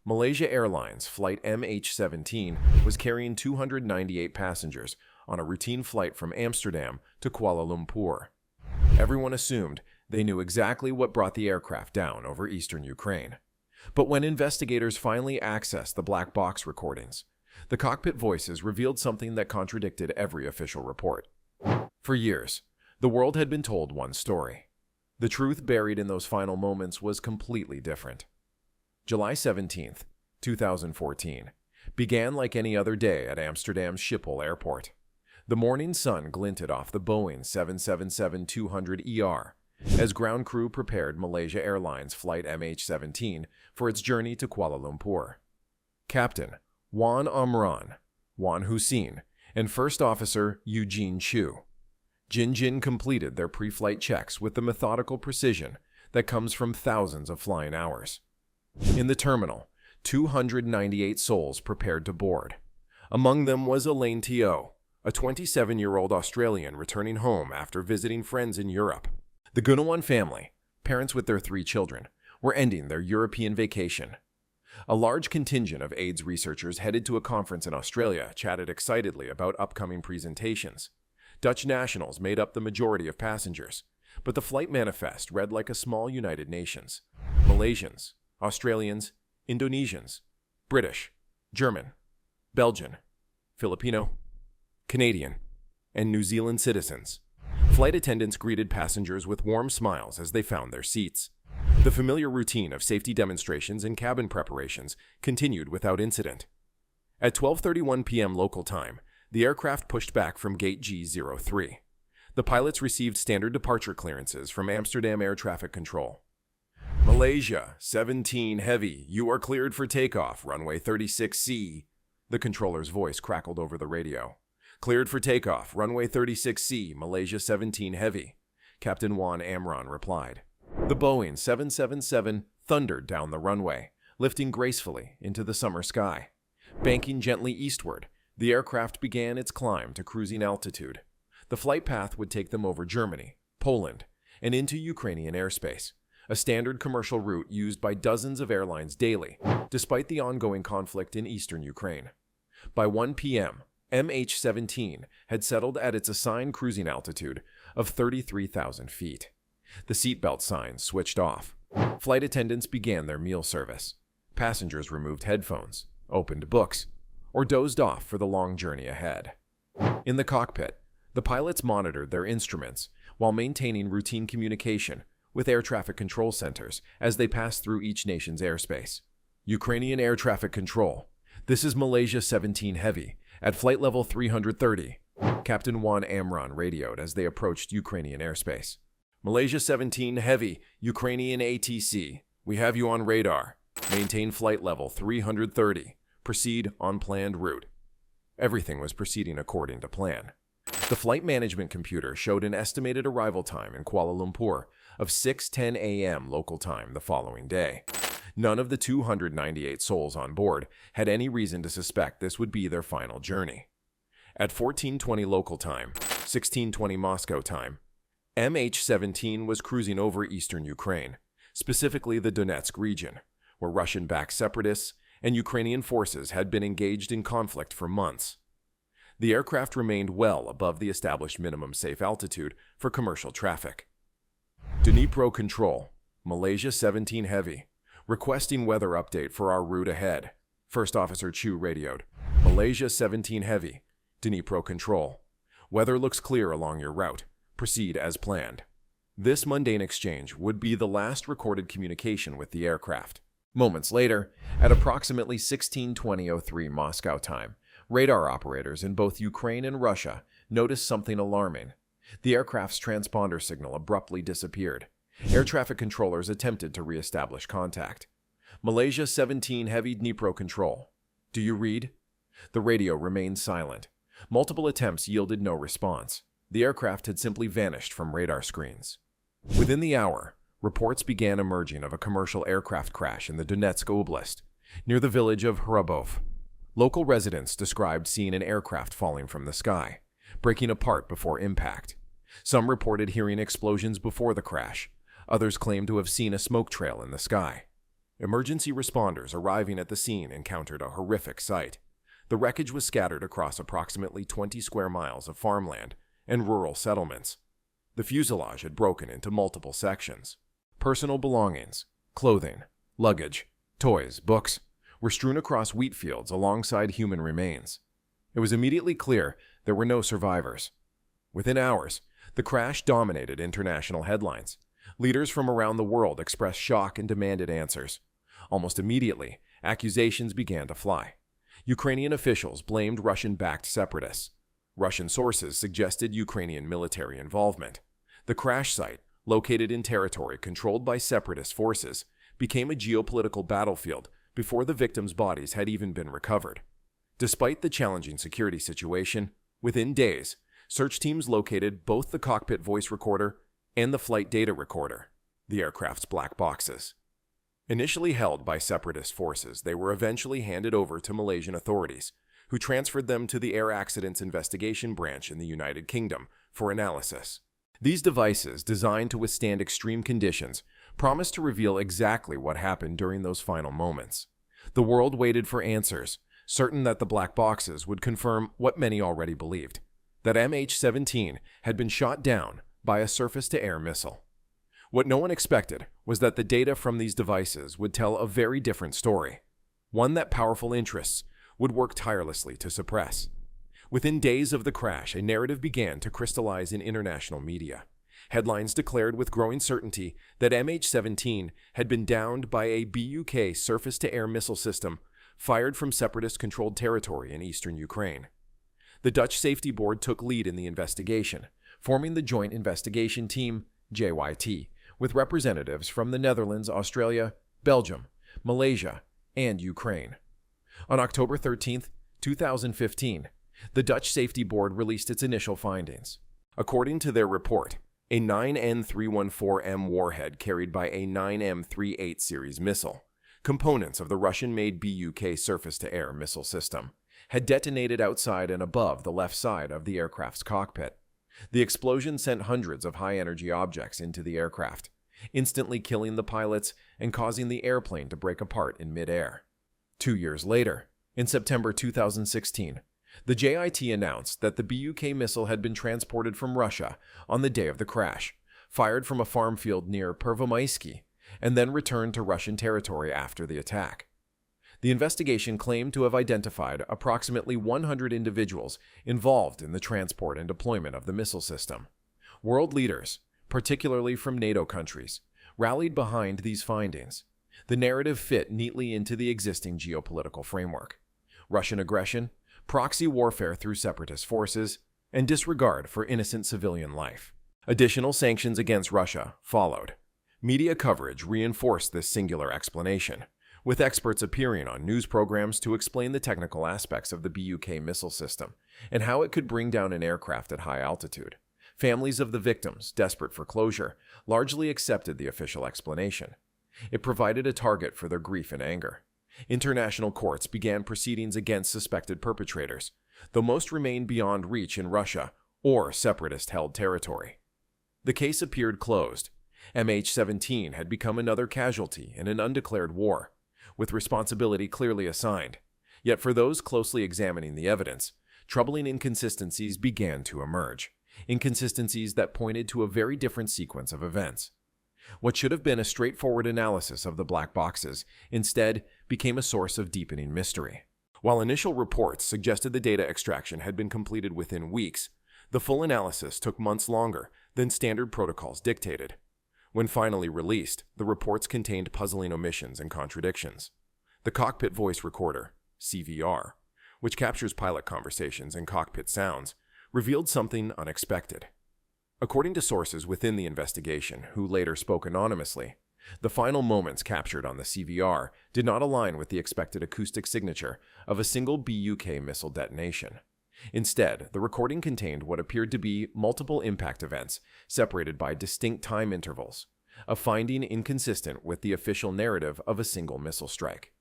Malaysia Airlines Flight MH17 was carrying 298 passengers on a routine flight from Amsterdam to Kuala Lumpur. Everyone assumed they knew exactly what brought the aircraft down over eastern Ukraine. But when investigators finally accessed the black box recordings, the cockpit voices revealed something that contradicted every official report. For years, the world had been told one story. The truth buried in those final moments was completely different. July 17, 2014, began like any other day at Amsterdam's Schiphol Airport. The morning sun glinted off the Boeing 777-200ER as ground crew prepared Malaysia Airlines Flight MH17 for its journey to Kuala Lumpur. Captain Wan Amran, Wan Hussein, and First Officer Eugene Chu Jin completed their pre-flight checks with the methodical precision that comes from thousands of flying hours. In the terminal, 298 souls prepared to board. Among them was Elaine Teo, a 27-year-old Australian returning home after visiting friends in Europe. The Gunawan family, parents with their 3 children, were ending their European vacation. A large contingent of AIDS researchers headed to a conference in Australia chatted excitedly about upcoming presentations. Dutch nationals made up the majority of passengers, but the flight manifest read like a small United Nations. Malaysians, Australians, Indonesians, British, German, Belgian, Filipino, Canadian, and New Zealand citizens. Flight attendants greeted passengers with warm smiles as they found their seats. The familiar routine of safety demonstrations and cabin preparations continued without incident. At 12:31 p.m. local time, the aircraft pushed back from gate G03. The pilots received standard departure clearances from Amsterdam Air Traffic Control. Malaysia 17 Heavy, you are cleared for takeoff, runway 36C. The controller's voice crackled over the radio. Cleared for takeoff, runway 36C, Malaysia 17 Heavy, Captain Wan Amran replied. The Boeing 777 thundered down the runway, lifting gracefully into the summer sky. Banking gently eastward, the aircraft began its climb to cruising altitude. The flight path would take them over Germany, Poland, and into Ukrainian airspace, a standard commercial route used by dozens of airlines daily, despite the ongoing conflict in eastern Ukraine. By 1 p.m., MH17 had settled at its assigned cruising altitude of 33,000 feet. The seatbelt signs switched off. Flight attendants began their meal service. Passengers removed headphones, opened books, or dozed off for the long journey ahead. In the cockpit, the pilots monitored their instruments while maintaining routine communication with air traffic control centers as they passed through each nation's airspace. Ukrainian Air Traffic Control. This is Malaysia 17 Heavy at flight level 330. Captain Wan Amran radioed as they approached Ukrainian airspace. Malaysia 17 Heavy, Ukrainian ATC. We have you on radar. Maintain flight level 330. Proceed on planned route. Everything was proceeding according to plan. The flight management computer showed an estimated arrival time in Kuala Lumpur of 6:10 a.m. local time the following day. None of the 298 souls on board had any reason to suspect this would be their final journey. At 14:20 local time, 16:20 Moscow time, MH17 was cruising over eastern Ukraine, specifically the Donetsk region, where Russian-backed separatists and Ukrainian forces had been engaged in conflict for months. The aircraft remained well above the established minimum safe altitude for commercial traffic. Dnipro Control, Malaysia 17 Heavy, requesting weather update for our route ahead. First Officer Chu radioed. Malaysia 17 Heavy, Dnipro Control. Weather looks clear along your route. Proceed as planned. This mundane exchange would be the last recorded communication with the aircraft. Moments later, at approximately 16:20:03 Moscow time, radar operators in both Ukraine and Russia noticed something alarming. The aircraft's transponder signal abruptly disappeared. Air traffic controllers attempted to re-establish contact. Malaysia 17 Heavy Dnipro Control. Do you read? The radio remained silent. Multiple attempts yielded no response. The aircraft had simply vanished from radar screens. Within the hour, reports began emerging of a commercial aircraft crash in the Donetsk Oblast, near the village of Hrabov. Local residents described seeing an aircraft falling from the sky, breaking apart before impact. Some reported hearing explosions before the crash. Others claimed to have seen a smoke trail in the sky. Emergency responders arriving at the scene encountered a horrific sight. The wreckage was scattered across approximately 20 square miles of farmland and rural settlements. The fuselage had broken into multiple sections. Personal belongings, clothing, luggage, toys, books were strewn across wheat fields alongside human remains. It was immediately clear there were no survivors. Within hours, the crash dominated international headlines. Leaders from around the world expressed shock and demanded answers. Almost immediately, accusations began to fly. Ukrainian officials blamed Russian-backed separatists. Russian sources suggested Ukrainian military involvement. The crash site, located in territory controlled by separatist forces, became a geopolitical battlefield before the victims' bodies had even been recovered. Despite the challenging security situation, within days, search teams located both the cockpit voice recorder and the flight data recorder, the aircraft's black boxes. Initially held by separatist forces, they were eventually handed over to Malaysian authorities, who transferred them to the Air Accidents Investigation Branch in the United Kingdom for analysis. These devices, designed to withstand extreme conditions, promised to reveal exactly what happened during those final moments. The world waited for answers, certain that the black boxes would confirm what many already believed, that MH17 had been shot down by a surface-to-air missile. What no one expected was that the data from these devices would tell a very different story, one that powerful interests would work tirelessly to suppress. Within days of the crash, a narrative began to crystallize in international media. Headlines declared with growing certainty that MH17 had been downed by a BUK surface-to-air missile system fired from separatist-controlled territory in eastern Ukraine. The Dutch Safety Board took lead in the investigation, forming the Joint Investigation Team, JYT, with representatives from the Netherlands, Australia, Belgium, Malaysia, and Ukraine. On October 13, 2015, the Dutch Safety Board released its initial findings. According to their report, a 9N314M warhead carried by a 9M38 series missile, components of the Russian-made BUK surface-to-air missile system, had detonated outside and above the left side of the aircraft's cockpit. The explosion sent hundreds of high-energy objects into the aircraft, instantly killing the pilots and causing the airplane to break apart in mid-air. 2 years later, in September 2016, the JIT announced that the BUK missile had been transported from Russia on the day of the crash, fired from a farm field near Pervomaisky, and then returned to Russian territory after the attack. The investigation claimed to have identified approximately 100 individuals involved in the transport and deployment of the missile system. World leaders, particularly from NATO countries, rallied behind these findings. The narrative fit neatly into the existing geopolitical framework: Russian aggression, proxy warfare through separatist forces, and disregard for innocent civilian life. Additional sanctions against Russia followed. Media coverage reinforced this singular explanation, with experts appearing on news programs to explain the technical aspects of the BUK missile system and how it could bring down an aircraft at high altitude. Families of the victims, desperate for closure, largely accepted the official explanation. It provided a target for their grief and anger. International courts began proceedings against suspected perpetrators, though most remained beyond reach in Russia or separatist-held territory. The case appeared closed. MH17 had become another casualty in an undeclared war, with responsibility clearly assigned. Yet for those closely examining the evidence, troubling inconsistencies began to emerge, inconsistencies that pointed to a very different sequence of events. What should have been a straightforward analysis of the black boxes instead became a source of deepening mystery. While initial reports suggested the data extraction had been completed within weeks, the full analysis took months longer than standard protocols dictated. When finally released, the reports contained puzzling omissions and contradictions. The cockpit voice recorder, CVR, which captures pilot conversations and cockpit sounds, revealed something unexpected. According to sources within the investigation, who later spoke anonymously, the final moments captured on the CVR did not align with the expected acoustic signature of a single BUK missile detonation. Instead, the recording contained what appeared to be multiple impact events separated by distinct time intervals, a finding inconsistent with the official narrative of a single missile strike.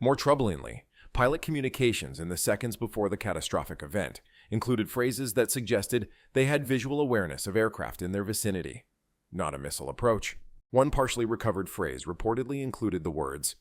More troublingly, pilot communications in the seconds before the catastrophic event included phrases that suggested they had visual awareness of aircraft in their vicinity. Not a missile approach, One partially recovered phrase reportedly included the words,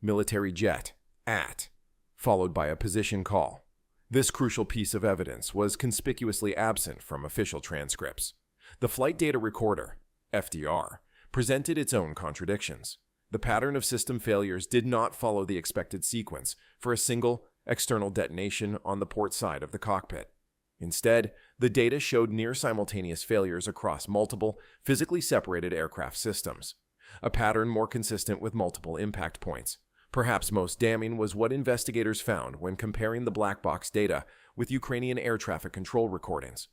"military jet, at," followed by a position call. This crucial piece of evidence was conspicuously absent from official transcripts. The Flight Data Recorder, FDR, presented its own contradictions. The pattern of system failures did not follow the expected sequence for a single external detonation on the port side of the cockpit. Instead, the data showed near-simultaneous failures across multiple, physically separated aircraft systems, a pattern more consistent with multiple impact points. Perhaps most damning was what investigators found when comparing the black box data with Ukrainian air traffic control recordings.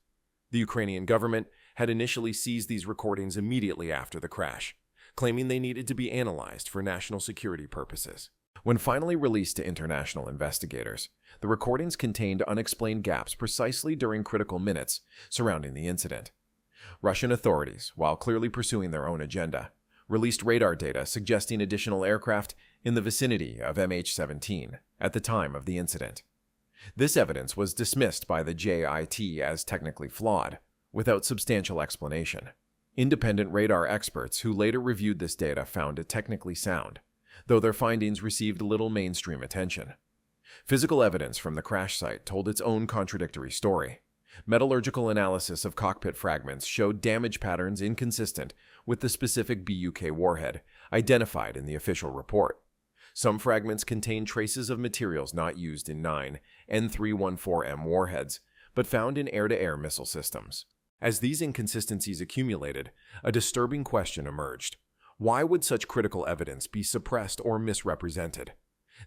The Ukrainian government had initially seized these recordings immediately after the crash, claiming they needed to be analyzed for national security purposes. When finally released to international investigators, the recordings contained unexplained gaps precisely during critical minutes surrounding the incident. Russian authorities, while clearly pursuing their own agenda, released radar data suggesting additional aircraft in the vicinity of MH17 at the time of the incident. This evidence was dismissed by the JIT as technically flawed, without substantial explanation. Independent radar experts who later reviewed this data found it technically sound, though their findings received little mainstream attention. Physical evidence from the crash site told its own contradictory story. Metallurgical analysis of cockpit fragments showed damage patterns inconsistent with the specific BUK warhead identified in the official report. Some fragments contained traces of materials not used in 9 N314M warheads, but found in air-to-air missile systems. As these inconsistencies accumulated, a disturbing question emerged. Why would such critical evidence be suppressed or misrepresented?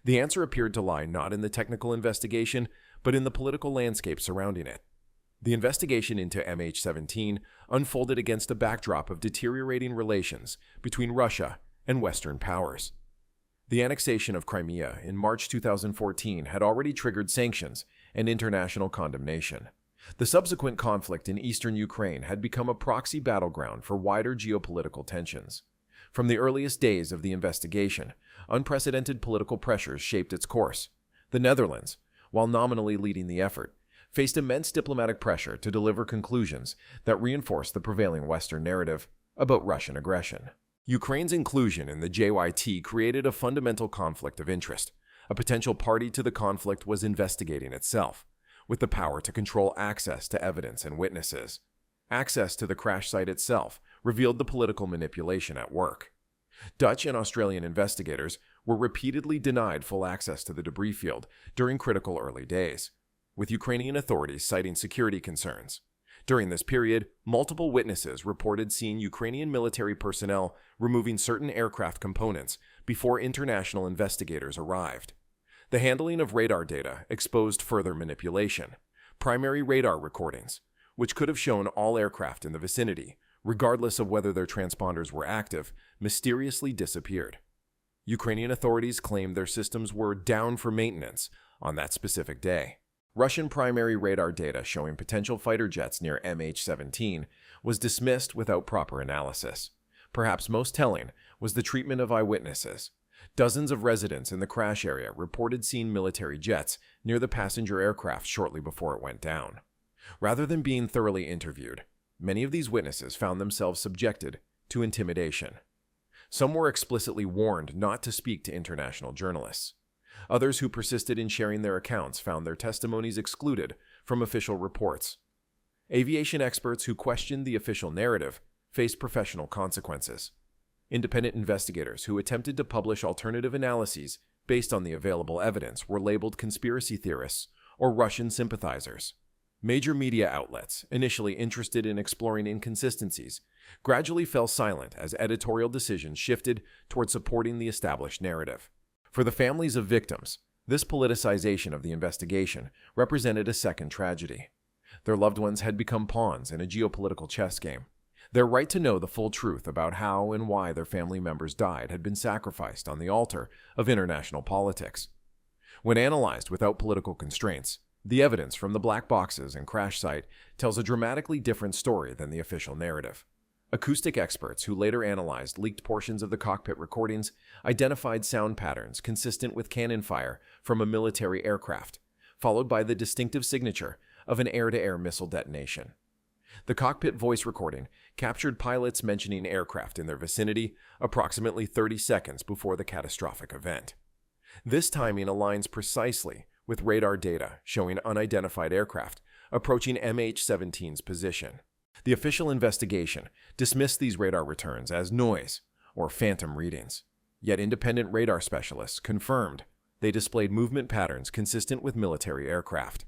The answer appeared to lie not in the technical investigation, but in the political landscape surrounding it. The investigation into MH17 unfolded against a backdrop of deteriorating relations between Russia and Western powers. The annexation of Crimea in March 2014 had already triggered sanctions and international condemnation. The subsequent conflict in eastern Ukraine had become a proxy battleground for wider geopolitical tensions. From the earliest days of the investigation, unprecedented political pressures shaped its course. The Netherlands, while nominally leading the effort, faced immense diplomatic pressure to deliver conclusions that reinforced the prevailing Western narrative about Russian aggression. Ukraine's inclusion in the JYT created a fundamental conflict of interest. A potential party to the conflict was investigating itself, with the power to control access to evidence and witnesses. Access to the crash site itself revealed the political manipulation at work. Dutch and Australian investigators were repeatedly denied full access to the debris field during critical early days, with Ukrainian authorities citing security concerns. During this period, multiple witnesses reported seeing Ukrainian military personnel removing certain aircraft components before international investigators arrived. The handling of radar data exposed further manipulation. Primary radar recordings, which could have shown all aircraft in the vicinity, regardless of whether their transponders were active, mysteriously disappeared. Ukrainian authorities claimed their systems were down for maintenance on that specific day. Russian primary radar data showing potential fighter jets near MH17 was dismissed without proper analysis. Perhaps most telling was the treatment of eyewitnesses. Dozens of residents in the crash area reported seeing military jets near the passenger aircraft shortly before it went down. Rather than being thoroughly interviewed, many of these witnesses found themselves subjected to intimidation. Some were explicitly warned not to speak to international journalists. Others who persisted in sharing their accounts found their testimonies excluded from official reports. Aviation experts who questioned the official narrative faced professional consequences. Independent investigators who attempted to publish alternative analyses based on the available evidence were labeled conspiracy theorists or Russian sympathizers. Major media outlets, initially interested in exploring inconsistencies, gradually fell silent as editorial decisions shifted toward supporting the established narrative. For the families of victims, this politicization of the investigation represented a second tragedy. Their loved ones had become pawns in a geopolitical chess game. Their right to know the full truth about how and why their family members died had been sacrificed on the altar of international politics. When analyzed without political constraints, the evidence from the black boxes and crash site tells a dramatically different story than the official narrative. Acoustic experts who later analyzed leaked portions of the cockpit recordings identified sound patterns consistent with cannon fire from a military aircraft, followed by the distinctive signature of an air-to-air missile detonation. The cockpit voice recording captured pilots mentioning aircraft in their vicinity approximately 30 seconds before the catastrophic event. This timing aligns precisely with radar data showing unidentified aircraft approaching MH17's position. The official investigation dismissed these radar returns as noise or phantom readings, yet independent radar specialists confirmed they displayed movement patterns consistent with military aircraft.